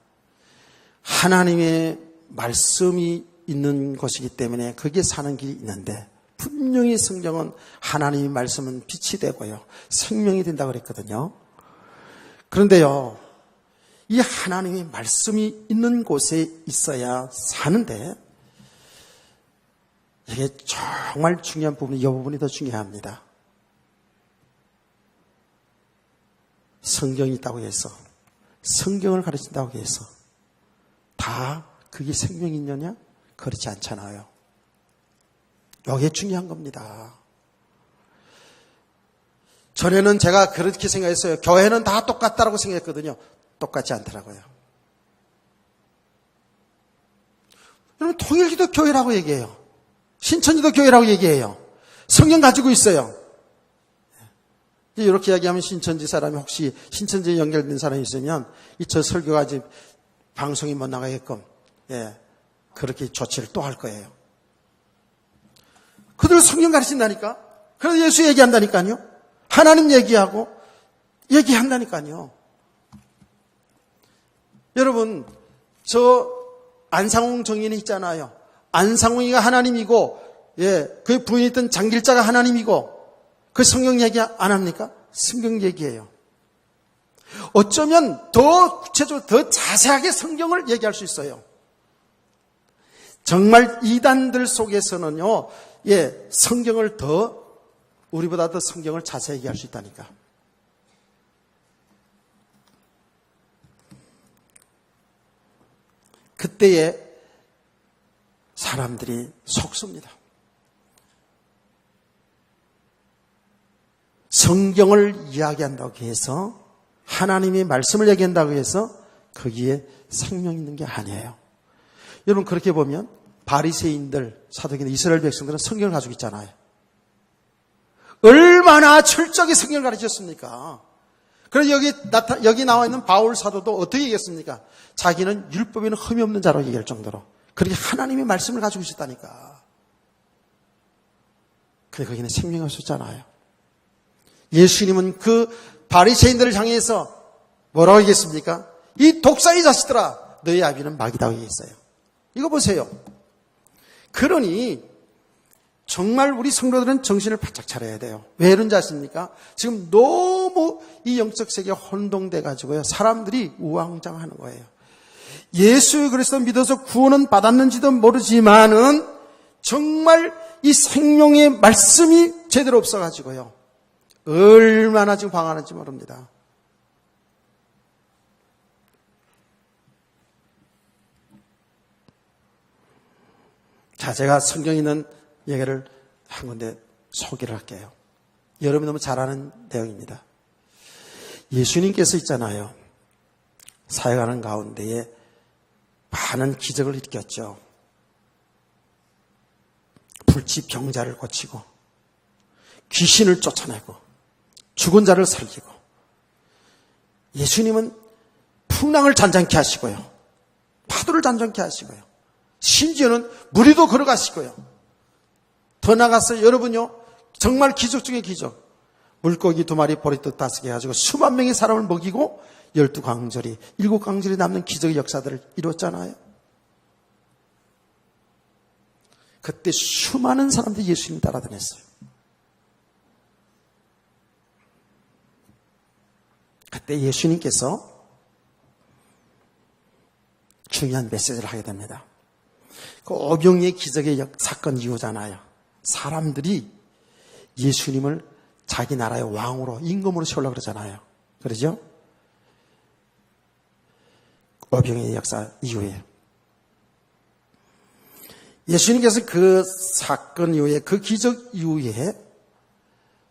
하나님의 말씀이 있는 것이기 때문에 거기에 사는 길이 있는데 분명히 성경은 하나님의 말씀은 빛이 되고요. 생명이 된다고 그랬거든요. 그런데요, 이 하나님의 말씀이 있는 곳에 있어야 사는데 이게 정말 중요한 부분이 이 부분이 더 중요합니다. 성경이 있다고 해서 성경을 가르친다고 해서 다 그게 생명이 있느냐? 그렇지 않잖아요. 이게 중요한 겁니다. 전에는 제가 그렇게 생각했어요. 교회는 다 똑같다라고 생각했거든요. 똑같지 않더라고요. 여러분, 통일기도 교회라고 얘기해요. 신천지도 교회라고 얘기해요. 성경 가지고 있어요. 이렇게 이야기하면 신천지 사람이 혹시 신천지에 연결된 사람이 있으면 저 설교가 아직 방송이 못 나가게끔 그렇게 조치를 또 할 거예요. 그들 성경 가르친다니까. 그래서 예수 얘기한다니까요. 하나님 얘기하고 얘기한다니까요. 여러분, 저 안상홍 정인이 있잖아요. 안상홍이가 하나님이고, 그 부인이 있던 장길자가 하나님이고, 그 성경 얘기 안 합니까? 성경 얘기예요. 어쩌면 더 구체적으로 더 자세하게 성경을 얘기할 수 있어요. 정말 이단들 속에서는요, 성경을 우리보다 더 성경을 자세히 얘기할 수 있다니까. 그때에 사람들이 속습니다. 성경을 이야기한다고 해서 하나님의 말씀을 얘기한다고 해서 거기에 생명이 있는 게 아니에요. 여러분, 그렇게 보면 바리새인들, 사도기는 이스라엘 백성들은 성경을 가지고 있잖아요. 얼마나 철저하게 성경을 가르쳤습니까? 그래서 여기 나와 있는 바울 사도도 어떻게 얘기했습니까? 자기는 율법에는 흠이 없는 자로 얘기할 정도로 그렇게 하나님의 말씀을 가지고 있었다니까. 근데 거기는 생명이 없었잖아요. 예수님은 그 바리새인들을 향해서 뭐라고 얘기했습니까? 이 독사의 자식들아, 너희 아비는 마귀다고 얘기했어요. 이거 보세요. 그러니 정말 우리 성도들은 정신을 바짝 차려야 돼요. 왜 이런지 아십니까? 지금 너무 이 영적 세계가 혼동돼 가지고요, 사람들이 우왕좌왕하는 거예요. 예수 그리스도 믿어서 구원은 받았는지도 모르지만은 정말 이 생명의 말씀이 제대로 없어 가지고요, 얼마나 지금 방황하는지 모릅니다. 자, 제가 성경에 있는 얘기를 한 건데 소개를 할게요. 여러분이 너무 잘 아는 내용입니다. 예수님께서 있잖아요, 사역하는 가운데에 많은 기적을 일으켰죠. 불치병자를 고치고 귀신을 쫓아내고 죽은 자를 살리고, 예수님은 풍랑을 잔잔케 하시고요, 파도를 잔잔케 하시고요, 심지어는 무리도 걸어가시고요. 더 나가서 여러분요, 정말 기적 중의 기적, 물고기 2마리 보리떡 5개 가지고 수만 명의 사람을 먹이고 12광절이 7광절이 남는 기적의 역사들을 이뤘잖아요. 그때 수많은 사람들이 예수님 따라다녔어요. 그때 예수님께서 중요한 메시지를 하게 됩니다. 그 오병이의 기적의 사건 이후잖아요. 사람들이 예수님을 자기 나라의 왕으로, 임금으로 세우려고 그러잖아요. 그러죠? 오병이의 역사 이후에. 예수님께서 그 사건 이후에, 그 기적 이후에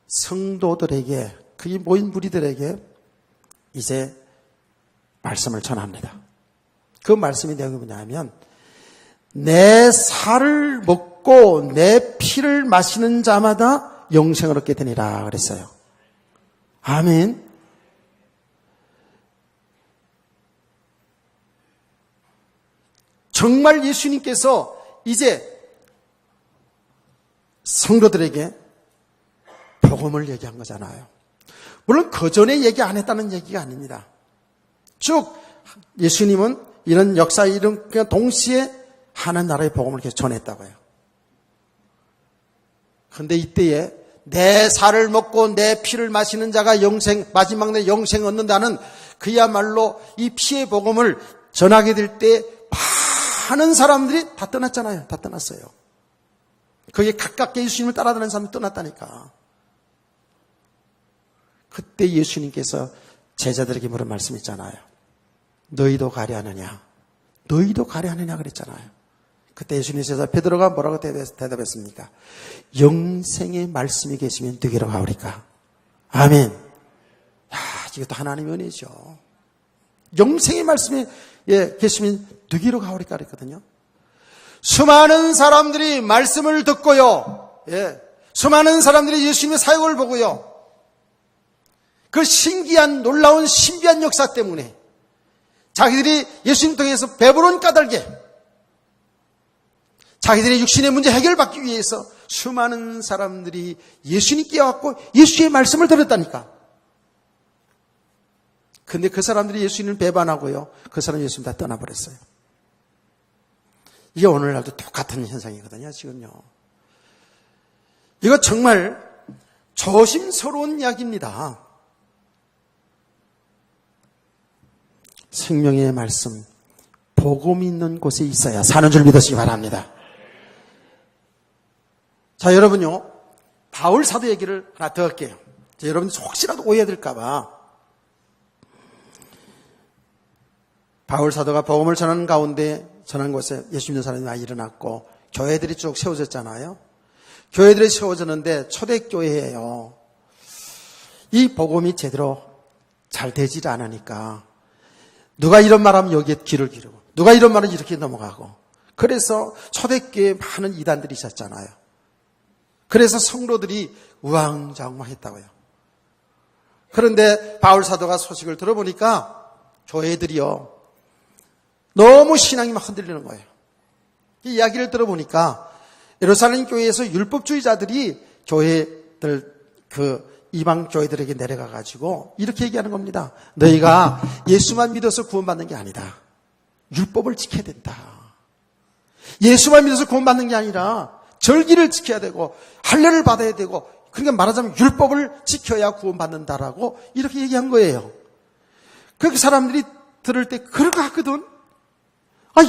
성도들에게, 그게 모인 무리들에게 이제 말씀을 전합니다. 그 말씀이 내용이 뭐냐면, 내 살을 먹고 내 피를 마시는 자마다 영생을 얻게 되니라 그랬어요. 아멘. 정말 예수님께서 이제 성도들에게 복음을 얘기한 거잖아요. 물론 그 전에 얘기 안 했다는 얘기가 아닙니다. 쭉 예수님은 이런 역사 이런 동시에 하나나라의 복음을 계속 전했다고요. 그런데 이때에 내 살을 먹고 내 피를 마시는 자가 마지막 내 영생 얻는다는 그야말로 이 피의 복음을 전하게 될 때 많은 사람들이 다 떠났잖아요. 다 떠났어요. 거기에 가깝게 예수님을 따라다니는 사람이 떠났다니까. 그때 예수님께서 제자들에게 물은 말씀 있잖아요. 너희도 가려 하느냐? 너희도 가려 하느냐 그랬잖아요. 그때 예수님의 제자 베드로가 뭐라고 대답했습니까? 영생의 말씀이 계시면 누구로 가오리까? 아멘. 야, 이것도 하나님의 은혜죠. 영생의 말씀이 계시면 누구로 가오리까 그랬거든요. 수많은 사람들이 말씀을 듣고요. 수많은 사람들이 예수님의 사역을 보고요. 그 신기한 놀라운 신비한 역사 때문에 자기들이 예수님 통해서 배부른 까닭에 자기들의 육신의 문제 해결받기 위해서 수많은 사람들이 예수님께 왔고 예수의 말씀을 들었다니까. 근데 그 사람들이 예수님을 배반하고요. 그 사람이 예수님 다 떠나버렸어요. 이게 오늘날도 똑같은 현상이거든요, 지금요. 이거 정말 조심스러운 이야기입니다. 생명의 말씀, 복음이 있는 곳에 있어야 사는 줄 믿으시기 바랍니다. 자, 여러분요, 바울 사도 얘기를 하나 더 할게요. 자, 여러분 혹시라도 오해될까봐. 바울 사도가 복음을 전하는 가운데 전한 곳에 예수 믿는 사람이 많이 일어났고 교회들이 쭉 세워졌잖아요. 교회들이 세워졌는데 초대교회예요. 이 복음이 제대로 잘 되질 않으니까 누가 이런 말하면 여기에 귀를 기르고 누가 이런 말은 이렇게 넘어가고 그래서 초대교회에 많은 이단들이 있었잖아요. 그래서 성도들이 우왕좌왕했다고요. 그런데 바울 사도가 소식을 들어보니까 교회들이요 너무 신앙이 막 흔들리는 거예요. 이 이야기를 들어보니까 예루살렘 교회에서 율법주의자들이 교회들 이방 교회들에게 내려가 가지고 이렇게 얘기하는 겁니다. 너희가 예수만 믿어서 구원받는 게 아니다. 율법을 지켜야 된다. 예수만 믿어서 구원받는 게 아니라 절기를 지켜야 되고 할례를 받아야 되고 그러니까 말하자면 율법을 지켜야 구원받는다라고 이렇게 얘기한 거예요. 그렇게 사람들이 들을 때 그럴 것 같거든.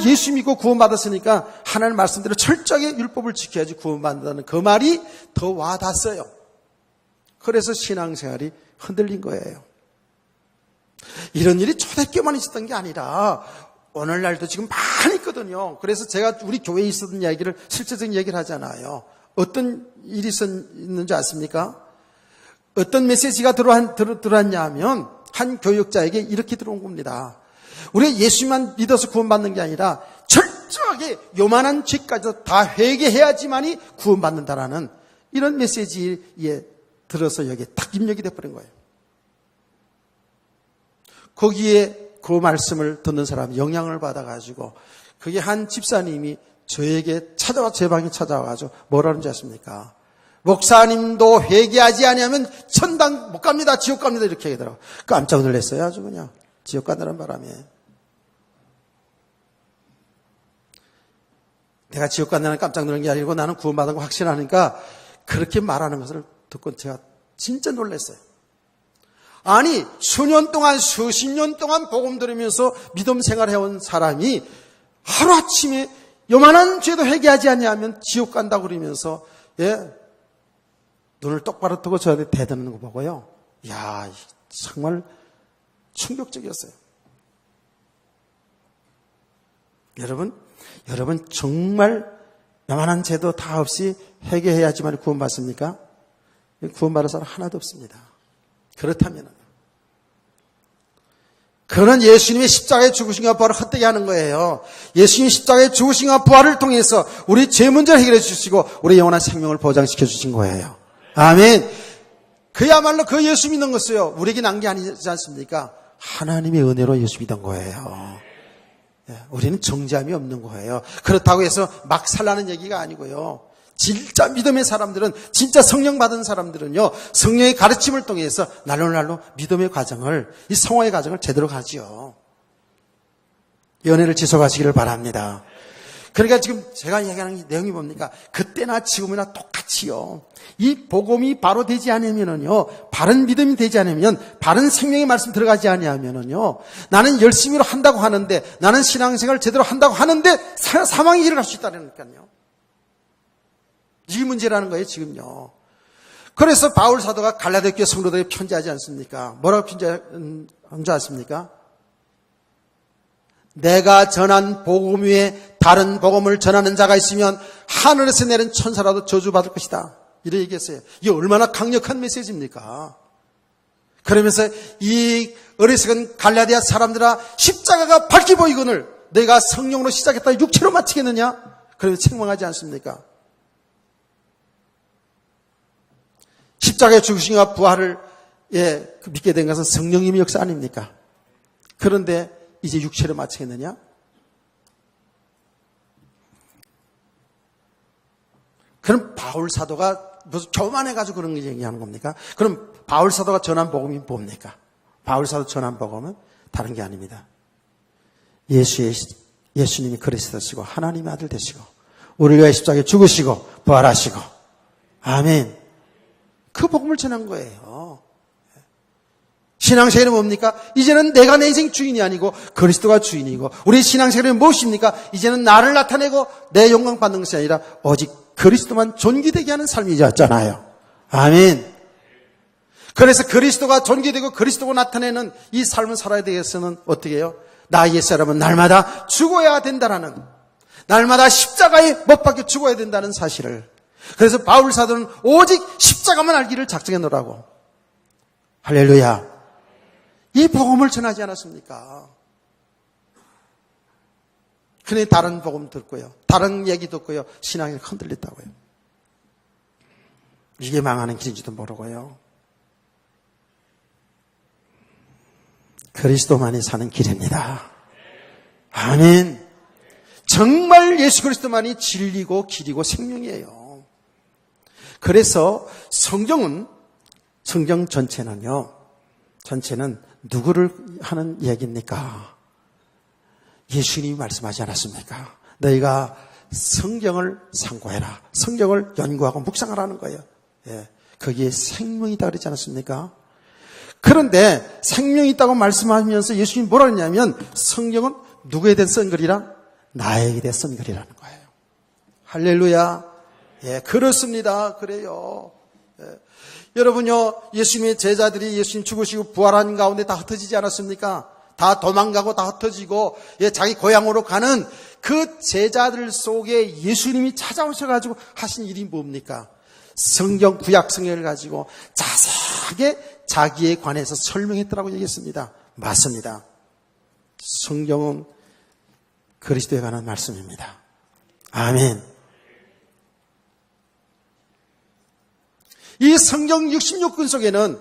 예수 믿고 구원받았으니까 하나님 말씀대로 철저하게 율법을 지켜야지 구원받는다는 그 말이 더 와닿았어요. 그래서 신앙생활이 흔들린 거예요. 이런 일이 초대교회만 있었던 게 아니라 오늘날도 지금 많이 있거든요. 그래서 제가 우리 교회에 있었던 이야기를 실제적인 얘기를 하잖아요. 어떤 일이 있었는지 아십니까? 어떤 메시지가 들어왔냐 하면 한 교육자에게 이렇게 들어온 겁니다. 우리가 예수만 믿어서 구원받는 게 아니라 철저하게 요만한 죄까지도 다 회개해야지만이 구원받는다라는 이런 메시지에 들어서 여기에 딱 입력이 돼버린 거예요. 거기에 그 말씀을 듣는 사람이 영향을 받아가지고 그게 한 집사님이 저에게 제 방에 찾아와가지고 뭐라는지 아십니까? 목사님도 회개하지 아니하면 천당 못 갑니다. 지옥 갑니다. 이렇게 얘기하더라고요. 깜짝 놀랐어요. 아주 그냥. 지옥 간다는 바람에. 내가 지옥 간다는 깜짝 놀란 게 아니고 나는 구원받은 거 확신하니까 그렇게 말하는 것을 듣고 제가 진짜 놀랐어요. 아니 수년 동안 수십 년 동안 복음 들으면서 믿음 생활해온 사람이 하루아침에 요만한 죄도 회개하지 않냐면 지옥 간다고 그러면서 눈을 똑바로 뜨고 저한테 대드는 거 보고요. 이야 정말 충격적이었어요. 여러분 정말 요만한 죄도 다 없이 회개해야지만 구원받습니까? 구원받을 사람 하나도 없습니다. 그렇다면 그는 예수님의 십자가의 죽으심과 부활을 헛되게 하는 거예요. 예수님 십자가의 죽으심과 부활을 통해서 우리 죄 문제를 해결해 주시고 우리 영원한 생명을 보장시켜 주신 거예요. 아멘. 그야말로 그 예수 믿는 것이요, 우리에게 난 게 아니지 않습니까? 하나님의 은혜로 예수 믿은 거예요. 우리는 정죄함이 없는 거예요. 그렇다고 해서 막 살라는 얘기가 아니고요. 진짜 믿음의 사람들은, 진짜 성령 받은 사람들은요, 성령의 가르침을 통해서 날로 믿음의 과정을, 이 성화의 과정을 제대로 가지요. 연애를 지속하시기를 바랍니다. 그러니까 지금 제가 이야기하는 내용이 뭡니까? 그때나 지금이나 똑같이요. 이 복음이 바로 되지 않으면은요, 바른 믿음이 되지 않으면, 바른 생명의 말씀 들어가지 않으면은요, 나는 열심히 한다고 하는데, 나는 신앙생활을 제대로 한다고 하는데, 사망이 일어날 수 있다니까요. 이 문제라는 거예요, 지금요. 그래서 바울 사도가 갈라디아 교회 성도들에게 편지하지 않습니까? 뭐라고 편지한 줄 아십니까? 내가 전한 복음 위에 다른 복음을 전하는 자가 있으면 하늘에서 내린 천사라도 저주받을 것이다. 이렇게 얘기했어요. 이게 얼마나 강력한 메시지입니까? 그러면서 이 어리석은 갈라디아 사람들아, 십자가가 밝게 보이거늘 내가 성령으로 시작했다 육체로 마치겠느냐? 그러면서 책망하지 않습니까? 십자가의 죽으심과 부활을 믿게 된 것은 성령님의 역사 아닙니까? 그런데 이제 육체로 마치겠느냐? 그럼 바울 사도가 무슨 교만해가지고 그런 걸 얘기하는 겁니까? 그럼 바울 사도가 전한 복음이 뭡니까? 바울 사도 전한 복음은 다른 게 아닙니다. 예수님이 그리스도시고 하나님의 아들 되시고 우리를 위하여 십자가에 죽으시고 부활하시고, 아멘. 그 복음을 전한 거예요. 신앙생활이 뭡니까? 이제는 내가 내 인생 주인이 아니고 그리스도가 주인이고, 우리 신앙생활이 무엇입니까? 이제는 나를 나타내고 내 영광 받는 것이 아니라 오직 그리스도만 존귀되게 하는 삶이잖아요. 아멘. 그래서 그리스도가 존귀되고 그리스도가 나타내는 이 삶을 살아야 되겠어는 어떻게 해요? 나 옛사람은 날마다 죽어야 된다라는, 날마다 십자가에 못 박혀 죽어야 된다는 사실을. 그래서 바울 사도는 오직 십자가만 알기를 작정해 놓으라고. 할렐루야. 이 복음을 전하지 않았습니까? 그런데 다른 복음 듣고요, 다른 얘기 듣고요, 신앙이 흔들렸다고요. 이게 망하는 길인지도 모르고요. 그리스도만이 사는 길입니다. 아멘. 정말 예수 그리스도만이 진리고 길이고 생명이에요. 그래서 성경 전체는 누구를 하는 얘기입니까? 예수님이 말씀하지 않았습니까? 너희가 성경을 상고해라. 성경을 연구하고 묵상하라는 거예요. 예, 거기에 생명이 있다고 그러지 않았습니까? 그런데 생명이 있다고 말씀하면서 예수님이 뭐라 그러냐면, 성경은 누구에 대해 쓴 글이라? 나에게 대해 쓴 글이라는 거예요. 할렐루야. 예, 그렇습니다. 그래요. 예. 여러분요, 예수님의 제자들이 예수님 죽으시고 부활한 가운데 다 흩어지지 않았습니까? 다 도망가고 다 흩어지고, 예, 자기 고향으로 가는 그 제자들 속에 예수님이 찾아오셔가지고 하신 일이 뭡니까? 성경, 구약 성경을 가지고 자세하게 자기에 관해서 설명했더라고 얘기했습니다. 맞습니다. 성경은 그리스도에 관한 말씀입니다. 아멘. 이 성경 66권 속에는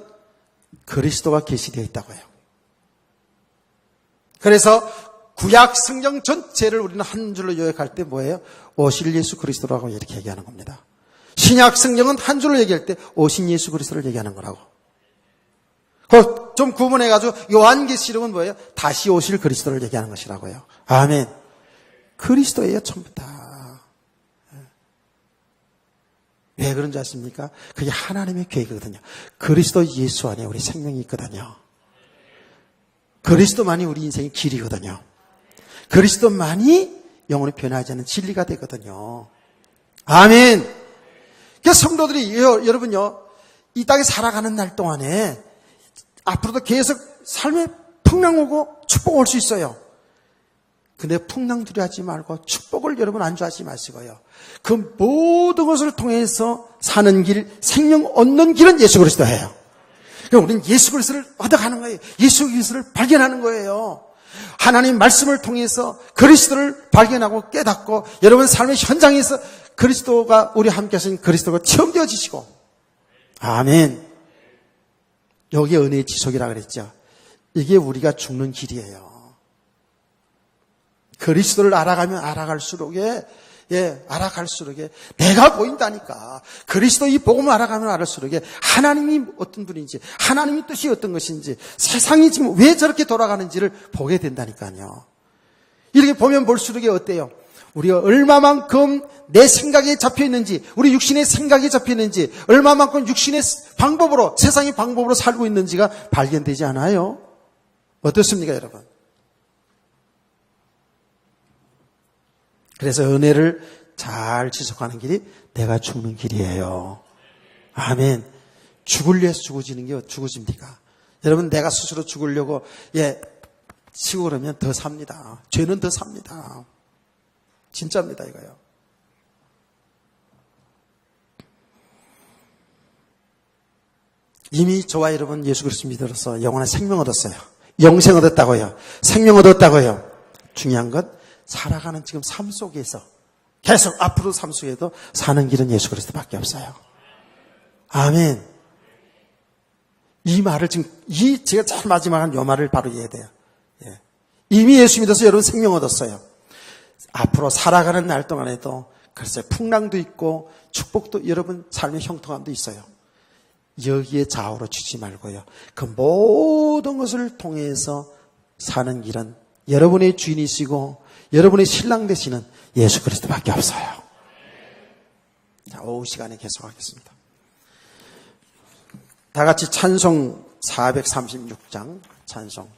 그리스도가 계시되어 있다고 해요. 그래서 구약 성경 전체를 우리는 한 줄로 요약할 때 뭐예요? 오실 예수 그리스도라고 이렇게 얘기하는 겁니다. 신약 성경은 한 줄로 얘기할 때 오신 예수 그리스도를 얘기하는 거라고. 좀 구분해가지고 요한계시록은 뭐예요? 다시 오실 그리스도를 얘기하는 것이라고요. 아멘. 그리스도예요, 전부 다. 왜 그런지 아십니까? 그게 하나님의 계획이거든요. 그리스도 예수 안에 우리 생명이 있거든요. 그리스도만이 우리 인생의 길이거든요. 그리스도만이 영원히 변하지 않는 진리가 되거든요. 아멘. 그래서 성도들이, 여러분요, 이 땅에 살아가는 날 동안에 앞으로도 계속 삶에 풍랑 오고 축복 올 수 있어요. 근데 풍랑 두려워하지 말고 축복을 여러분 안주하지 마시고요. 그 모든 것을 통해서 사는 길, 생명 얻는 길은 예수 그리스도예요. 그럼 우리는 예수 그리스도를 얻어가는 거예요. 예수 그리스도를 발견하는 거예요. 하나님 말씀을 통해서 그리스도를 발견하고 깨닫고 여러분 삶의 현장에서 그리스도가 우리와 함께 하신 그리스도가 체험되어지시고, 아멘. 여기에 은혜의 지속이라 그랬죠. 이게 우리가 죽는 길이에요. 그리스도를 알아가면 알아갈수록 내가 보인다니까. 그리스도 이 복음을 알아가면 알을수록 하나님이 어떤 분인지, 하나님의 뜻이 어떤 것인지, 세상이 지금 왜 저렇게 돌아가는지를 보게 된다니까요. 이렇게 보면 볼수록 어때요? 우리가 얼마만큼 내 생각에 잡혀 있는지, 우리 육신의 생각에 잡혀 있는지, 얼마만큼 육신의 방법으로, 세상의 방법으로 살고 있는지가 발견되지 않아요? 어떻습니까, 여러분? 그래서 은혜를 잘 지속하는 길이 내가 죽는 길이에요. 아멘. 죽으려 해서 죽어지는 게 죽어집니까? 여러분, 내가 스스로 죽으려고 치고 그러면 더 삽니다. 죄는 더 삽니다. 진짜입니다, 이거요. 이미 저와 여러분 예수 그리스도 믿어서 영원한 생명 얻었어요. 영생 얻었다고요. 생명 얻었다고요. 중요한 건 살아가는 지금 삶 속에서 계속 앞으로 삶 속에도 사는 길은 예수 그리스도밖에 없어요. 아멘. 이 말을 지금 제가 제일 마지막 한 이 말을 바로 이해해야 돼요. 이미 예수 믿어서 여러분 생명 얻었어요. 앞으로 살아가는 날 동안에도 글쎄 풍랑도 있고 축복도 여러분 삶의 형통함도 있어요. 여기에 좌우로 치지 말고요. 그 모든 것을 통해서 사는 길은 여러분의 주인이시고 여러분의 신랑 되시는 예수 그리스도밖에 없어요. 자, 오후 시간에 계속하겠습니다. 다 같이 찬송 436장 찬송.